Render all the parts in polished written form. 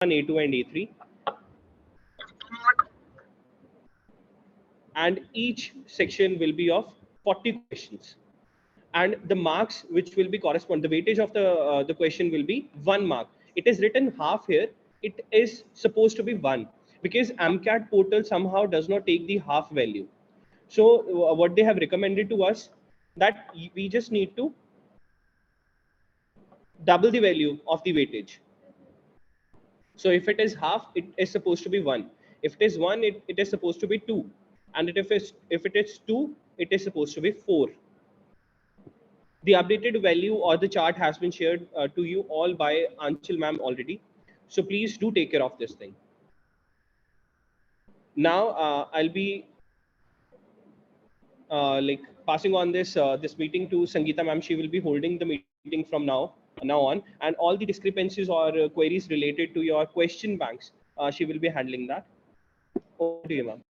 A2 and A3, and each section will be of 40 questions, and the marks which will be correspond, the weightage of the question will be 1 mark. It is written half here, it is supposed to be 1, because AMCAT portal somehow does not take the half value. So what they have recommended to us, that we just need to double the value of the weightage. So if it is half, it is supposed to be 1. If it is 1, it is supposed to be 2. And if it is 2, it is supposed to be 4. The updated value or the chart has been shared to you all by Anchal ma'am already. So please do take care of this thing. Now I'll be like passing on this meeting to Sangeeta ma'am. She will be holding the meeting from now on, and all the discrepancies or queries related to your question banks, she will be handling that. Over to you, ma'am.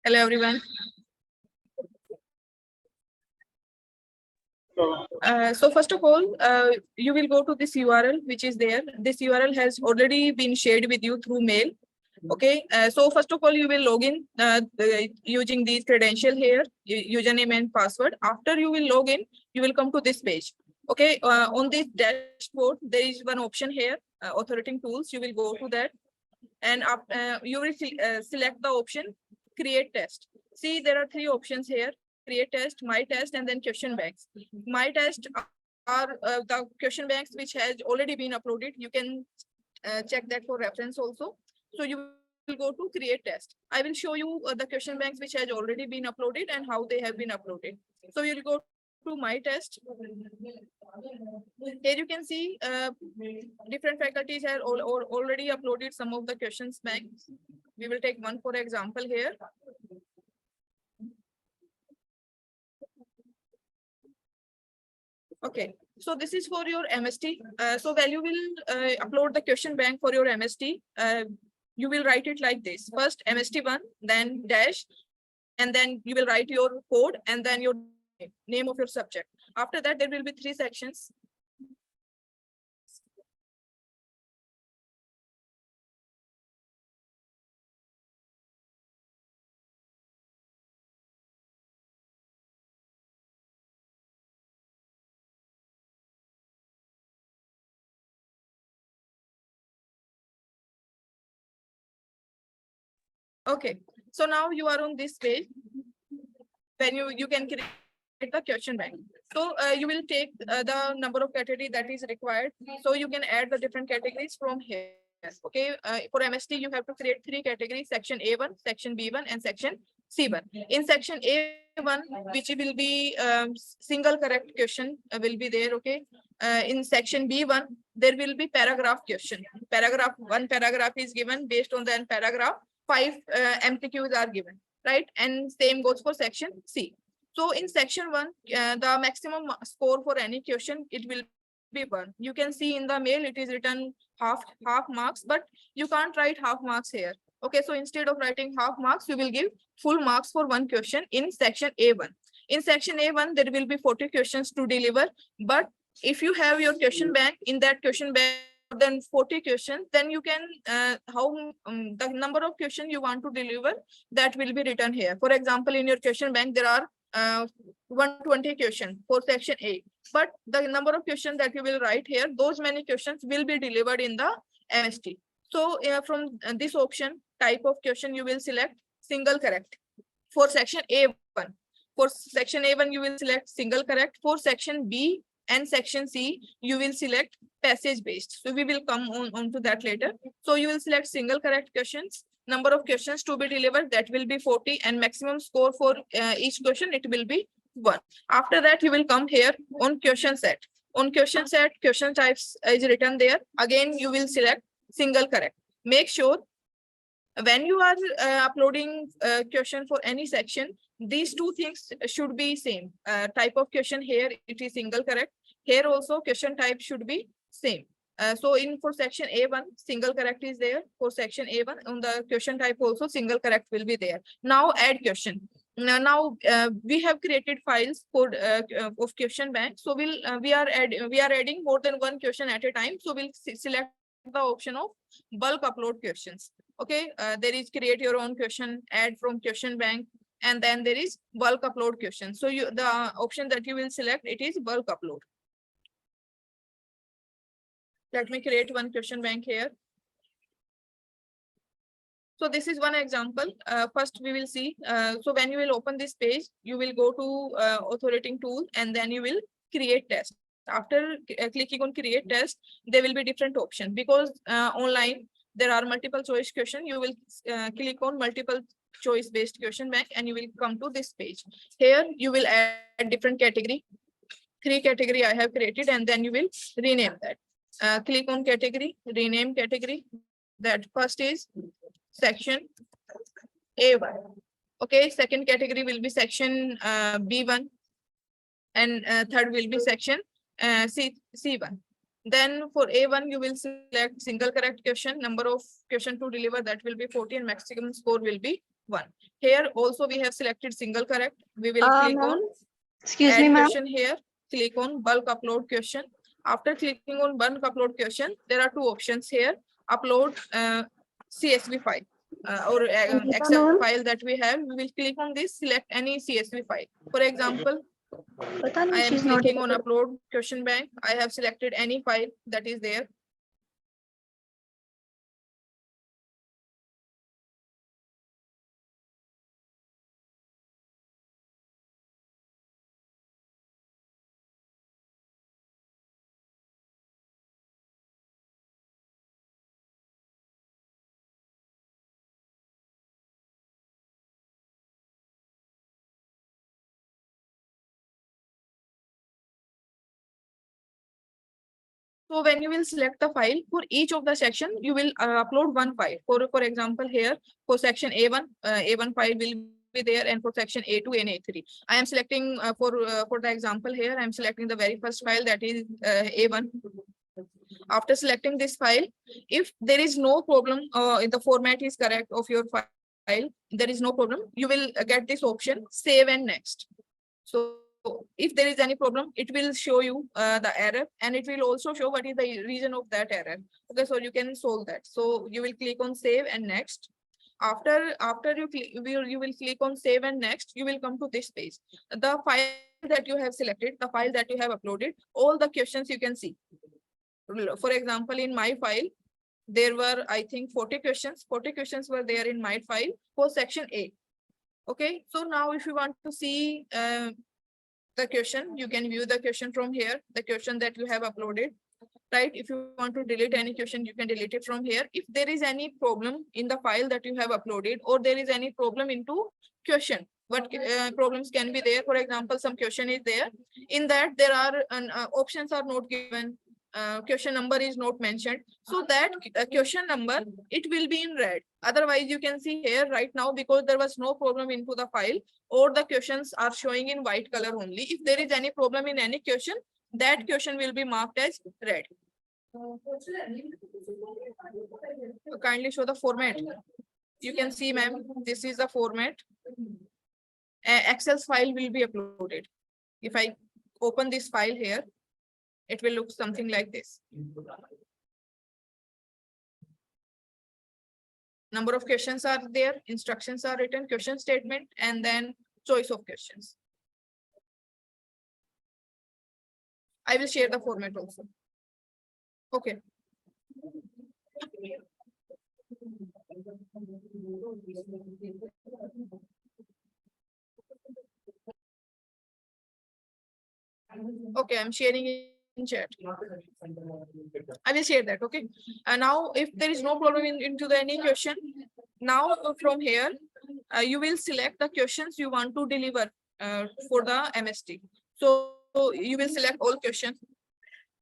Hello, everyone. So first of all, you will go to this URL, which is there. This URL has already been shared with you through mail. Okay. So first of all, you will log in using these credential here, username and password. After you will log in, you will come to this page. Okay. On this dashboard, there is one option here, authoritative tools. You will go to that, and you will select the option create test. See, there are 3 options here: create test, my test, and then question banks. My test are the question banks which has already been uploaded. You can check that for reference also. So you will go to create test. I will show you the question banks which has already been uploaded and how they have been uploaded. So you'll go to my test. Here you can see different faculties have already uploaded some of the questions banks. We will take one for example here. Okay, so this is for your MST. So while you will upload the question bank for your MST, you will write it like this: first MST1, then dash, and then you will write your code and then your name of your subject. After that, there will be 3 sections. Okay, so now you are on this page. When you can create the question bank. So you will take the number of category that is required. So you can add the different categories from here. Okay, for MST you have to create 3 categories: section A1, section B1, and section C1. In section A1, which will be single correct question will be there. Okay, in section B1 there will be paragraph question. One paragraph is given. Based on that paragraph, 5 MCQs are given, right? And same goes for section C. So in section 1, the maximum score for any question, it will be 1. You can see in the mail it is written half marks, but you can't write half marks here. Okay, so instead of writing half marks, you will give full marks for one question in section A1. In section A1, there will be 40 questions to deliver, but if you have your question bank, in that question bank than 40 questions, then you can the number of questions you want to deliver, that will be written here. For example, in your question bank there are 120 questions for section A, but the number of questions that you will write here, those many questions will be delivered in the MST. So from this option, type of question, you will select single correct for section A1. For section A1 you will select single correct. For section B and section C, you will select passage based. So we will come on to that later. So you will select single correct questions. Number of questions to be delivered, that will be 40, and maximum score for each question, it will be 1. After that, you will come here on question set. On question set, question types is written there. Again, you will select single correct. Make sure when you are uploading question for any section, these 2 things should be same. Type of question here, it is single correct. Here also question type should be same. So for section A1, single correct is there. For section A1, on the question type also single correct will be there. Now add question. Now we have created files for of question bank. So we are adding more than one question at a time. So we'll select the option of bulk upload questions. Okay, there is create your own question, add from question bank, and then there is bulk upload question. So the option that you will select, it is bulk upload. Let me create one question bank here. So this is one example. First, we will see. So when you will open this page, you will go to authoritating tool, and then you will create test. After clicking on create test, there will be different options, because online there are multiple choice question. You will click on multiple choice based question bank, and you will come to this page. Here you will add different category. 3 category I have created, and then you will rename that. Click on category, rename category. That first is section A1. Okay, second category will be section B1, and third will be section C1. Then for A1, you will select single correct question. Number of question to deliver, that will be 40, and maximum score will be 1. Here also we have selected single correct. We will click on excuse me, ma'am. question here. Click on bulk upload question. After clicking on bulk upload question, there are 2 options here. Upload CSV file or Excel file that we have. We will click on this, select any CSV file. For example, I am clicking on upload question bank. I have selected any file that is there. So when you will select the file, for each of the section, you will upload one file. For example, here for section A1, A1 file will be there, and for section A2 and A3. I am selecting for the example here, I am selecting the very first file, that is A1. After selecting this file, if there is no problem, if the format is correct of your file, there is no problem, you will get this option, save and next. So if there is any problem, it will show you the error, and it will also show what is the reason of that error. Okay, so you can solve that. So you will click on save and next. After you will click on save and next, you will come to this page. The file that you have selected, the file that you have uploaded, all the questions you can see. For example, in my file, there were, I think, 40 questions. 40 questions were there in my file for section A. Okay, so now if you want to see the question, you can view the question from here, the question that you have uploaded, right? If you want to delete any question, you can delete it from here. If there is any problem in the file that you have uploaded, or there is any problem into question, what problems can be there? For example, some question is there, in that there are options are not given, question number is not mentioned, so that question number, it will be in red. Otherwise, you can see here right now, because there was no problem into the file, or the questions are showing in white color only. If there is any problem in any question, that question will be marked as red. So kindly show the format. You can see, ma'am, this is the format. Excel file will be uploaded. If I open this file here, it will look something like this. Number of questions are there, instructions are written, question statement, and then choice of questions. I will share the format also. Okay. Okay, I'm sharing in chat. I will share that. Okay. And now, if there is no problem into any question, now from here, you will select the questions you want to deliver for the MST. So you will select all questions,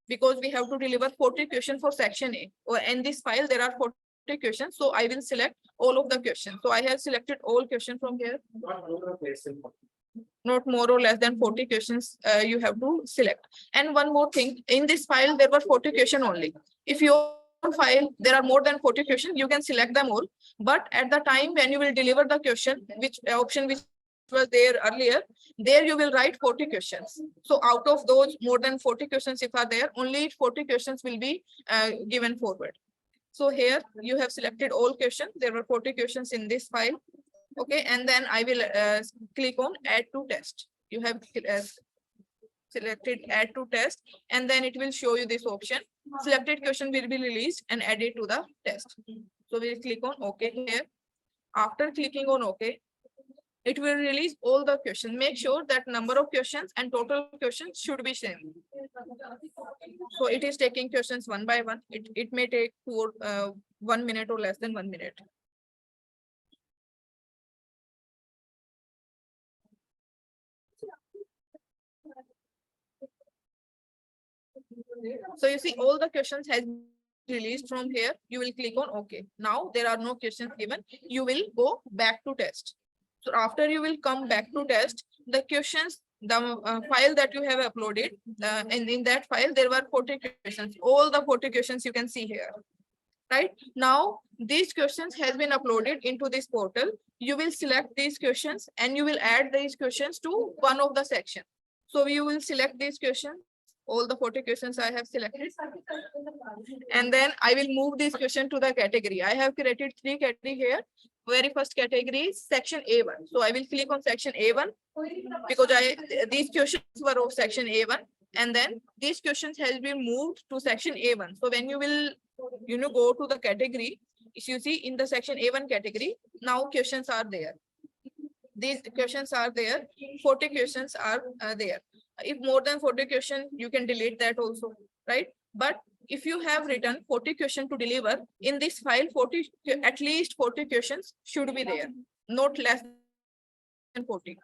because we have to deliver 40 questions for section A. Or in this file, there are 40 questions. So I will select all of the questions. So I have selected all questions from here. not more or less than 40 questions you have to select. And one more thing, in this file, there were 40 questions only. If your file, there are more than 40 questions, you can select them all. But at the time when you will deliver the question, which option which was there earlier, there you will write 40 questions. So out of those more than 40 questions, if are there, only 40 questions will be given forward. So here you have selected all questions. There were 40 questions in this file. Okay, and then I will click on add to test. You have selected add to test, and then it will show you this option. Selected question will be released and added to the test. So we'll click on OK here. After clicking on OK, it will release all the questions. Make sure that number of questions and total questions should be same. So it is taking questions one by one. It may take 1 minute or less than 1 minute. So you see all the questions has released from here. You will click on OK. Now there are no questions given. You will go back to test. So after you will come back to test, the questions, the file that you have uploaded, and in that file there were 40 questions. All the 40 questions you can see here. Right now, these questions has been uploaded into this portal. You will select these questions and you will add these questions to one of the sections. So you will select these questions. All the 40 questions I have selected. And then I will move this question to the category. I have created 3 categories here. Very first category is section A1. So I will click on section A1 because these questions were of section A1. And then these questions has been moved to section A1. So when you will go to the category, if you see in the section A1 category, now questions are there. These questions are there. 40 questions are there. If more than 40 questions, you can delete that also, right? But if you have written 40 questions to deliver in this file, at least 40 questions should be there, not less than 40.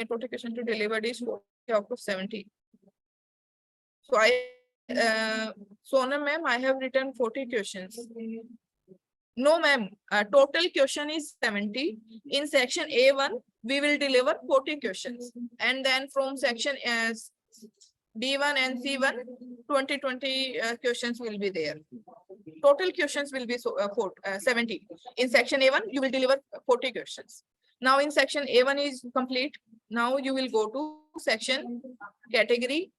40 questions to deliver is 40 out of 70. So Sonam ma'am, I have written 40 questions. No, ma'am. Total question is 70. In section A1, we will deliver 40 questions. And then from section B1 and C1, 20 questions will be there. Total questions will be 70. In section A1, you will deliver 40 questions. Now in section A1 is complete. Now you will go to section category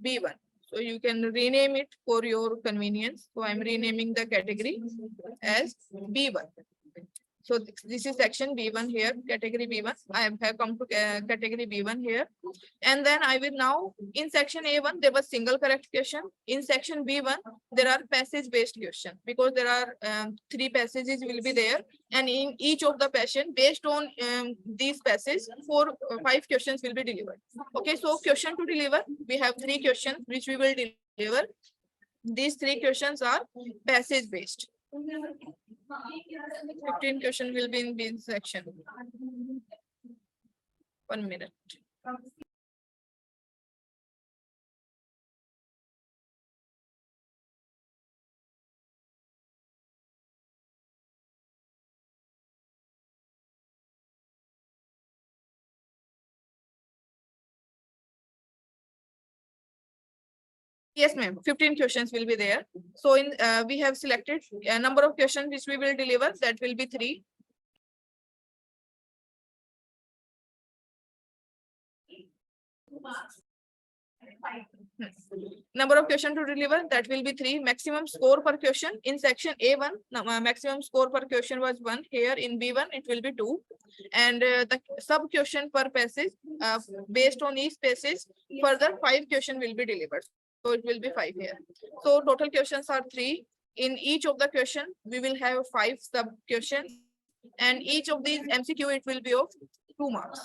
B1. So you can rename it for your convenience. So I'm renaming the category as B1. So this is section B1 here, category B1. I have come to category B1 here. And then I will now, in section A1, there was single correct question. In section B1, there are passage-based questions because there are 3 passages will be there. And in each of the passage, based on these passages, 5 questions will be delivered. Okay, so question to deliver, we have 3 questions which we will deliver. These 3 questions are passage-based. 15 questions will be in B section. 1 minute. Yes, ma'am. 15 questions will be there. So in we have selected a number of questions which we will deliver. That will be 3. Number of questions to deliver, that will be 3. Maximum score per question in section A1, maximum score per question was 1. Here in B1, it will be 2. And the sub question per passage, based on each passage, further 5 questions will be delivered. So it will be 5 here. So total questions are 3. In each of the question, we will have 5 sub questions. And each of these MCQ, it will be of 2 marks.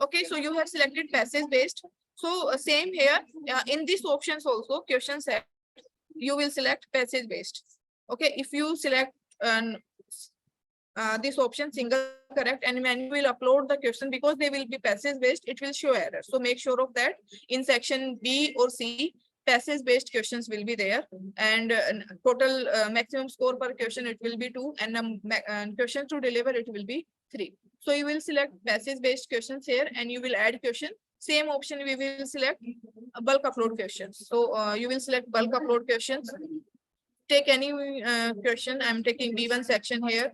Okay, so you have selected passage based. So same here in these options also, question set, you will select passage based. Okay, if you select this option single correct, and when you will upload the question, because they will be passage based, it will show error. So make sure of that. In section B or C, passage based questions will be there, and total maximum score per question it will be 2, and questions to deliver it will be 3. So you will select passage based questions here, and you will add question. Same option we will select bulk upload questions. So you will select bulk upload questions. Take any question. I'm taking B1 section here.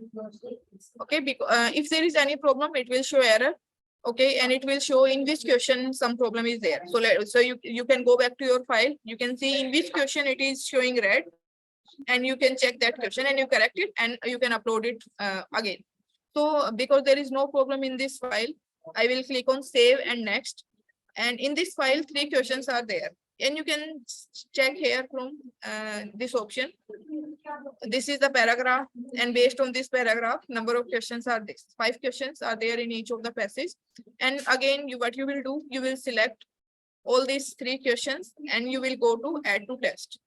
Okay, because if there is any problem, it will show error. Okay, and it will show in which question some problem is there. So you can go back to your file. You can see in which question it is showing red, and you can check that question and you correct it, and you can upload it again. So because there is no problem in this file, I will click on save and next. And in this file, 3 questions are there, and you can check here from this option. This is the paragraph, and based on this paragraph, number of questions are this. 5 questions are there in each of the passage. And again, what you will do, you will select all these 3 questions, and you will go to add to test.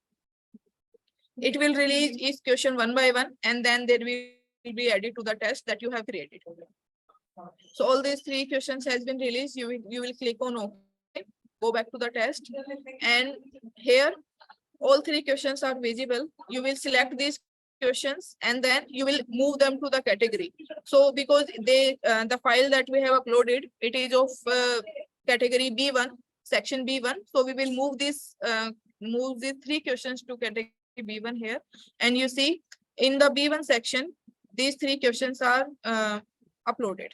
It will release each question one by one, and then there will be added to the test that you have created. So all these 3 questions has been released. You will click on OK, go back to the test, and here all 3 questions are visible. You will select these questions, and then you will move them to the category. So because the file that we have uploaded, it is of category B1, section B1. So we will move these 3 questions to category B1 here, and you see in the B1 section, these 3 questions are uploaded,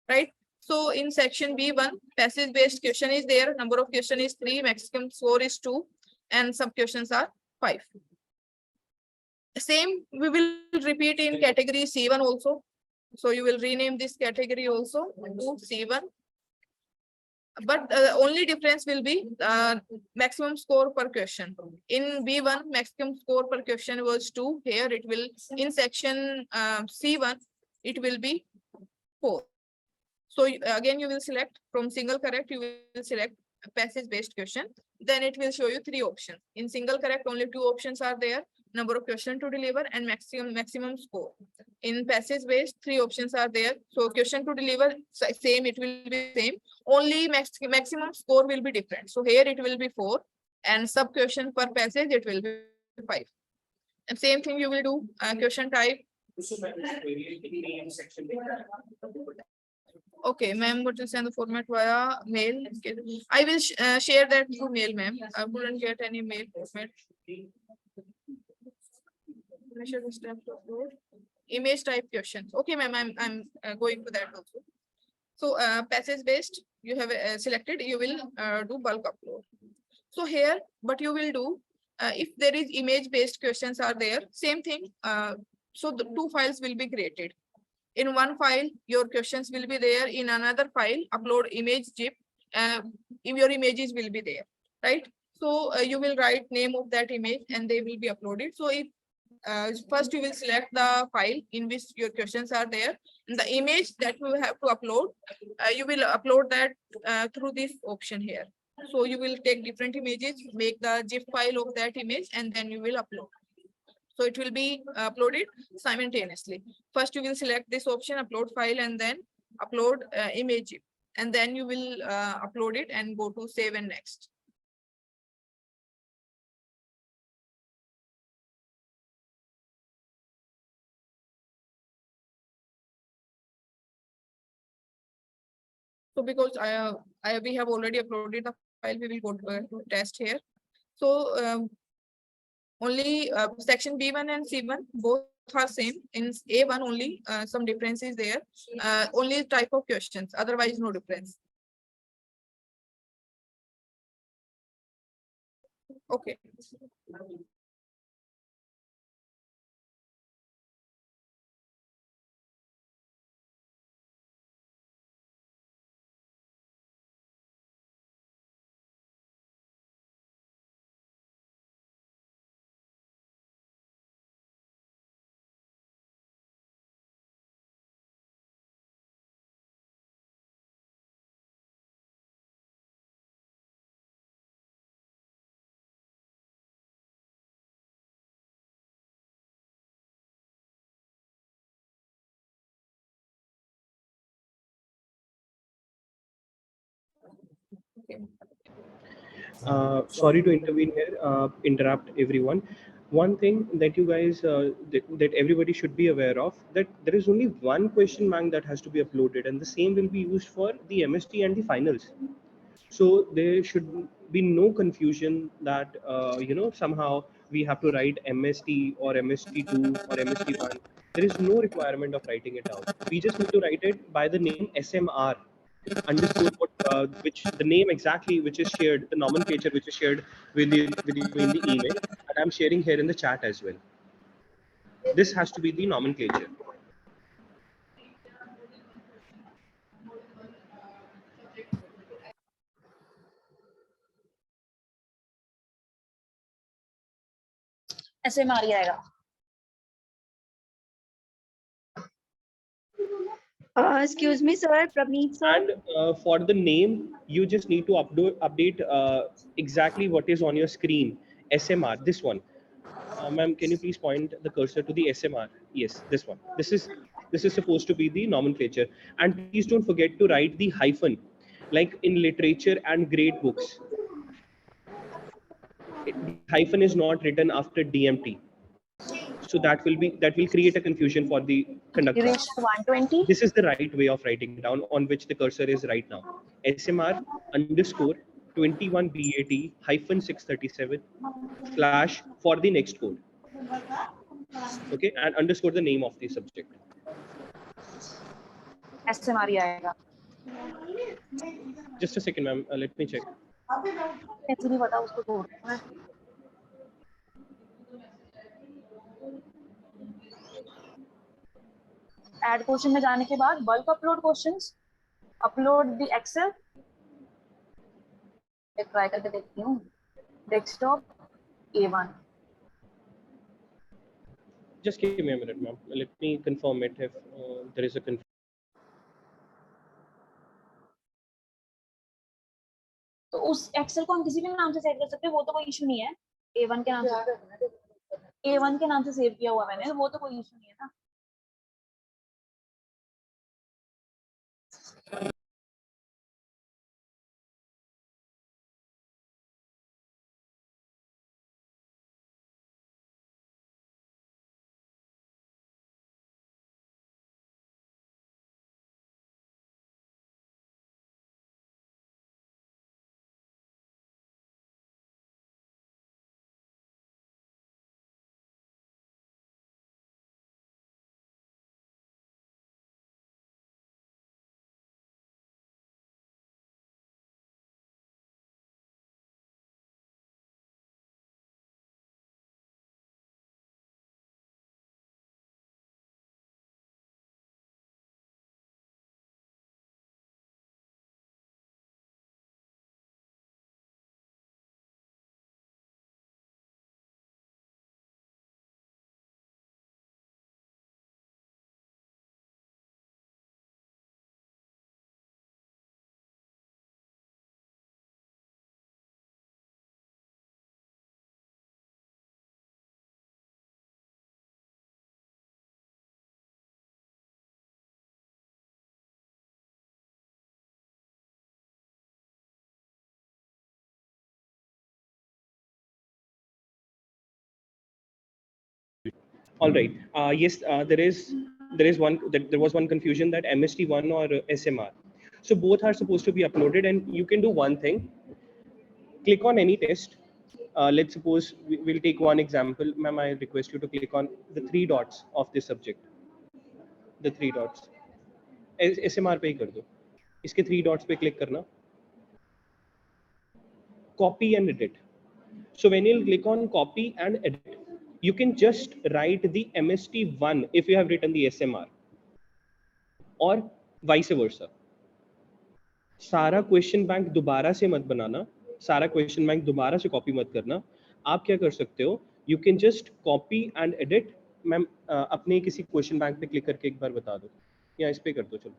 right? So in section B1, passage based question is there. Number of question is 3, maximum score is 2, and some questions are 5. Same we will repeat in category C1 also. So you will rename this category also to C1. But only difference will be maximum score per question. In B1, maximum score per question was 2. Here it will, in section C1, it will be 4. So again, you will select from single correct, you will select passage based question. Then it will show you 3 options. In single correct, only 2 options are there: number of question to deliver and maximum score. In passage based, 3 options are there. So question to deliver, same, it will be same. Only maximum score will be different. So here it will be 4, and sub question per passage it will be 5. And same thing you will do question type. Okay, ma'am, what to send the format via mail? I will share that through mail, ma'am. I wouldn't get any mail format. Image type questions. Okay, ma'am, I'm going to that also. So passage based, you have selected, you will do bulk upload. So here, what you will do, if there is image based questions are there, same thing. So the 2 files will be created. In one file, your questions will be there. In another file, upload image zip, your images will be there, right? So you will write name of that image, and they will be uploaded. So if first you will select the file in which your questions are there, and the image that you have to upload, you will upload that through this option here. So you will take different images, make the zip file of that image, and then you will upload. So it will be uploaded simultaneously. First, you will select this option, upload file, and then upload image, and then you will upload it and go to save and next. So because we have already uploaded the file, we will go to test here. So only section B1 and C1 both are same. In A1 only some difference is there. Only type of questions, otherwise no difference. Okay. Sorry to intervene here, interrupt everyone. One thing that you guys, that everybody should be aware of, that there is only one question bank that has to be uploaded, and the same will be used for the MST and the finals. So there should be no confusion that somehow we have to write MST or MST2 or MST1. There is no requirement of writing it out. We just need to write it by the name SMR underscore what, which the name exactly which is shared, the nomenclature which is shared with you in the email, and I'm sharing here in the chat as well. This has to be the nomenclature. ऐसे मार आएगा. Excuse me, sir, Pravneet sir. And for the name, you just need to update exactly what is on your screen. SMR, this one. Ma'am, can you please point the cursor to the SMR? Yes, this one. This is supposed to be the nomenclature. And please don't forget to write the hyphen, like in literature and grade books. The hyphen is not written after DMT. So that will create a confusion for the conductor. Duration 120. This is the right way of writing it down, on which the cursor is right now. SMR underscore 21 BAT hyphen 637 slash for the next code. Okay, and underscore the name of the subject. ऐसे मार आएगा. Just a second, ma'am. Let me check. ऐसे नहीं पता उसको छोड़. Add question में जाने के बाद bulk upload questions, upload the Excel. एक ट्राई करके देखती हूँ. Desktop A1. Just give me a minute, ma'am. Let me confirm it if there is a confusion. तो उस एक्सेल को हम किसी भी नाम से सेव कर सकते हैं, वो तो कोई इशू नहीं है. A1 के नाम से, A1 के नाम से सेव किया हुआ मैंने, वो तो कोई इशू नहीं है ना. All right. Yes, there was one confusion that MST1 or SMR. So both are supposed to be uploaded, and you can do one thing. Click on any test. Let's suppose we'll take one example. Ma'am, I request you to click on the three dots of this subject. The three dots. SMR पे ही कर दो. इसके three dots पे click करना. Copy and edit. So when you click on copy and edit, you can just write the MST1 if you have written the SMR, or vice versa. सारा question bank दोबारा से मत बनाना, सारा question bank दोबारा से copy मत करना. आप क्या कर सकते हो, you can just copy and edit. Ma'am अपने किसी क्वेश्चन बैंक पे क्लिक करके एक बार बता दो, या इस पे कर दो. चलो.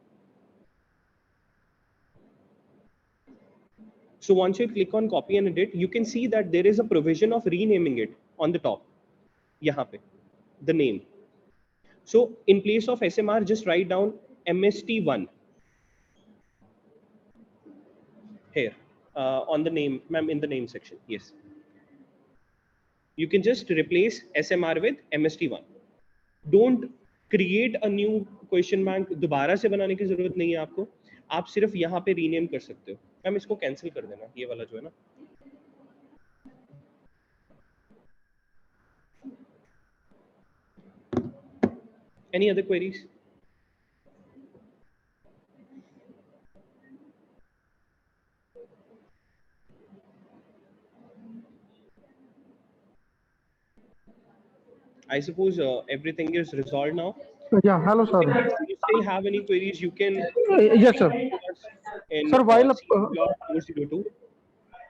So once you click on copy and edit, you can see that there is a provision of renaming it on the top. यहाँ पे the name. So in place of SMR, just write down MST1 here. on the name, ma'am, in the name section. Yes. You can just replace SMR with MST1. Don't create a new question bank. दोबारा से बनाने की जरूरत नहीं है आपको. आप सिर्फ यहाँ पे रीनेम कर सकते हो. मैम इसको कैंसिल कर देना, ये वाला जो है ना. Any other queries? I suppose everything is resolved now. Yeah, hello, sir. If you still have any queries, you can Yes, sir. in Sir, while block 402,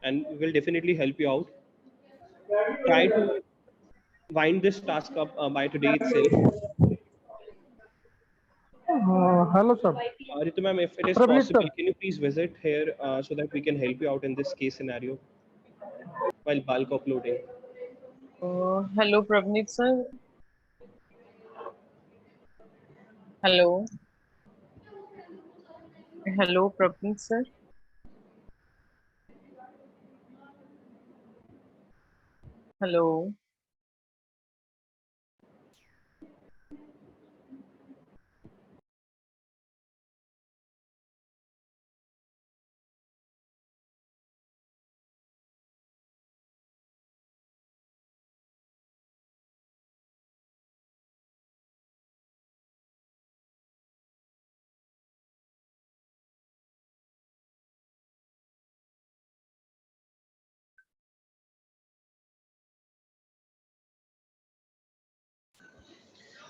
and we will definitely help you out. Try to wind this task up by today itself. hello, sir. Ritu ma'am, if it is Praveen, possible, sir. can you please visit here so that we can help you out in this case scenario while bulk uploading? Hello, Pravneet sir. Hello. Hello, Pravneet sir. Hello.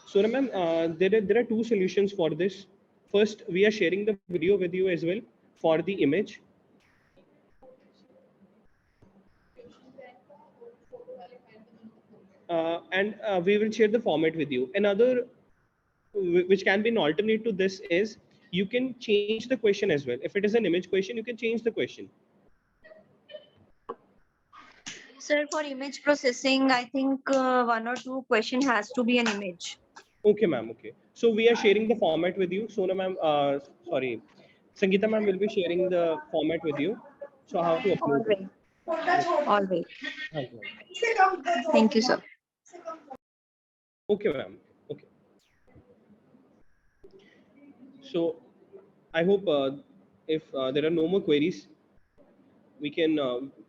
So ma'am, there are two solutions for this. First, we are sharing the video with you as well for the image. And we will share the format with you. Another, which can be an alternate to this, is you can change the question as well. If it is an image question, you can change the question. Sir, for image processing, I think one or two question has to be an image. Okay, ma'am. Okay. So we are sharing the format with you. Sona ma'am, sorry, Sangeeta ma'am will be sharing the format with you. So how to All upload it? right. All right. Thank you, ma'am. Thank you, sir. Okay, ma'am. Okay. So I hope if there are no more queries, we can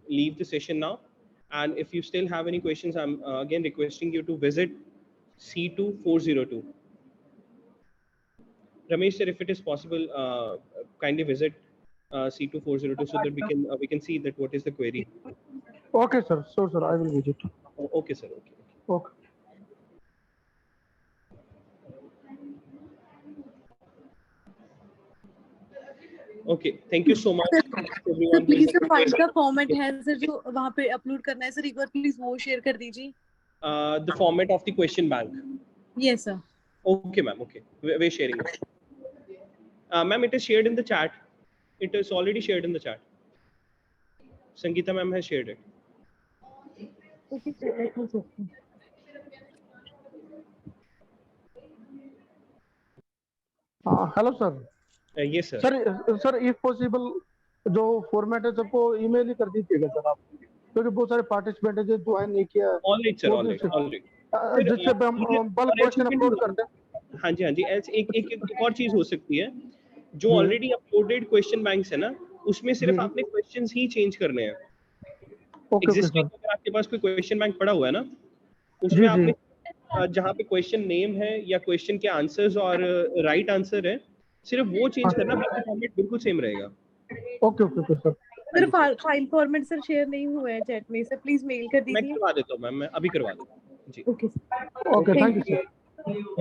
leave the session now. And if you still have any questions, I'm again requesting you to visit C2402. Ramesh sir, if it is possible, kindly visit C2402 so that we can see that what is the query. Okay, sir. So, sir, I will visit. Oh, okay, sir. Okay. Okay. Okay. Thank you so much, sir everyone. Please जो file का format है sir जो वहाँ पे upload करना है sir एक बार please वो शेयर कर दीजिए. The format of the question bank. Yes sir. Okay, ma'am. Okay, we're sharing it. Ma'am, it is shared in the chat. It is already shared in the chat. Sangeeta ma'am has shared it. Okay sir, let me check. Hello, sir. Yes, sir. Sir if possible जो format है सबको email ही कर दीजिएगा sir आप, क्योंकि बहुत सारे participant हैं जो ज्वाइन नहीं किया. All right, sir. All right. All right. जिससे हम बल्क क्वेश्चन अपलोड करते हैं. हाँ जी, हाँ जी. एक और चीज हो सकती है, जो ऑलरेडी अपलोडेड क्वेश्चन बैंक्स है ना, उसमें सिर्फ आपने क्वेश्चंस ही चेंज करने हैं. एग्जिस्टिंग अगर आपके पास कोई क्वेश्चन बैंक पड़ा हुआ है ना, उसमें आपने जहाँ पे क्वेश्चन नेम है या क्वेश्चन के आंसर्स और राइट आंसर है, सिर्फ वो चेंज करना, बाकी फॉर्मेट बिल्कुल सेम रहेगा. Okay okay sir. Sir file format sir share नहीं हुआ है चैट में, सर प्लीज मेल कर मैं दीजिए. करवा देता हूँ मैम, मैं अभी करवा देता हूँ जी. Okay sir. Okay, thank you sir.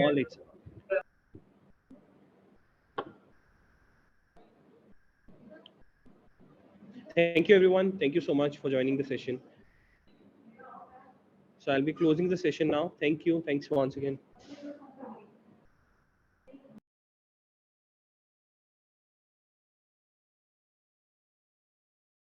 All right, sir. Thank you, everyone. Thank you so much for joining the session. So I'll be closing the session now. Thank you. Thanks once again.